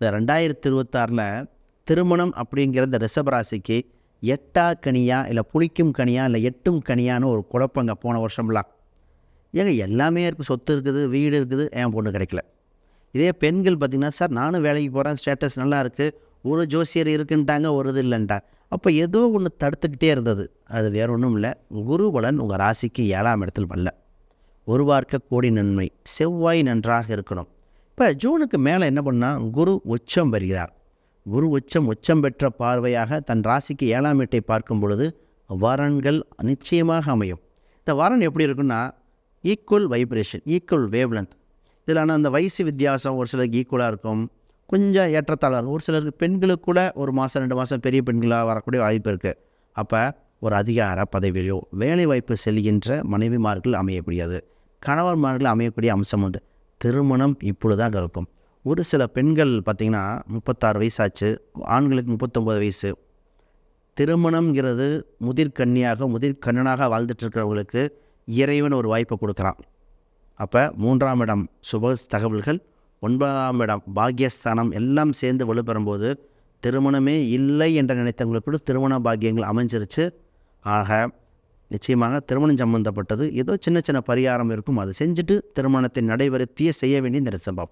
இந்த 2026 திருமணம் அப்படிங்கிற இந்த ரிஷபராசிக்கு எட்டா கனியா இல்லை புளிக்கும் கனியா இல்லை எட்டும் கனியான்னு ஒரு குழப்பங்க போன வருஷம்லாம். ஏங்க எல்லாமே இருக்குது, சொத்து இருக்குது, வீடு இருக்குது, என் பொண்ணு கிடைக்கல. இதே பெண்கள் பார்த்திங்கன்னா, சார் நானும் வேலைக்கு போகிறேன், ஸ்டேட்டஸ் நல்லா இருக்குது, ஒரு ஜோசியர் இருக்குன்ட்டாங்க, ஒரு இது இல்லைன்ட்டாங்க. அப்போ ஏதோ ஒன்று தடுத்துக்கிட்டே இருந்தது. அது வேறு ஒன்றும் இல்லை, குருபலன் உங்கள் ராசிக்கு 7ஆம் இடத்தில் வரல. ஒரு வார்க்க கோடி நன்மை, செவ்வாய் நன்றாக இருக்கணும். இப்போ ஜூனுக்கு மேலே என்ன பண்ணால் குரு உச்சம் வருகிறார். குரு உச்சம் பெற்ற பார்வையாக தன் ராசிக்கு 7ஆம் வீட்டை பார்க்கும் பொழுது வரன்கள் நிச்சயமாக அமையும். இந்த வரன் எப்படி இருக்குன்னா, ஈக்குவல் வைப்ரேஷன், ஈக்குவல் வேவ்லென்த். இதில் ஆனால் அந்த வயசு வித்தியாசம் ஒரு சிலருக்கு ஈக்குவலாக இருக்கும், கொஞ்சம் ஏற்றத்தாழ்வாக இருக்கும். ஒரு சிலருக்கு பெண்களுக்கு கூட ஒரு மாதம் 2 மாதம் பெரிய பெண்களாக வரக்கூடிய வாய்ப்பு இருக்குது. அப்போ ஒரு அதிகார பதவியிலையோ வேலை வாய்ப்பு செல்கின்ற மனைவிமார்கள் அமையக்கூடியது, கணவன்மார்கள் அமையக்கூடிய அம்சம் உண்டு. திருமணம் இப்பொழுதாக இருக்கும். ஒரு சில பெண்கள் பார்த்திங்கன்னா 36 வயசாச்சு, ஆண்களுக்கு 39 வயசு. திருமணம்ங்கிறது முதிர்கண்ணனாக வாழ்ந்துட்டுருக்கிறவங்களுக்கு இறைவன் ஒரு வாய்ப்பை கொடுக்குறான். அப்போ 3ஆம் இடம் சுப தகவல்கள், 9ஆம் இடம் பாக்கியஸ்தானம் எல்லாம் சேர்ந்து வலுப்பெறும்போது திருமணமே இல்லை என்று நினைத்தவங்களுக்கு திருமண பாக்கியங்கள் அமைஞ்சிருச்சு. ஆக நிச்சயமாக திருமணம் சம்பந்தப்பட்டது ஏதோ சின்ன சின்ன பரிகாரம் இருக்கும், அதை செஞ்சுட்டு திருமணத்தை நடைபெறுத்தியே செய்ய வேண்டிய இந்த ரிஷபம்.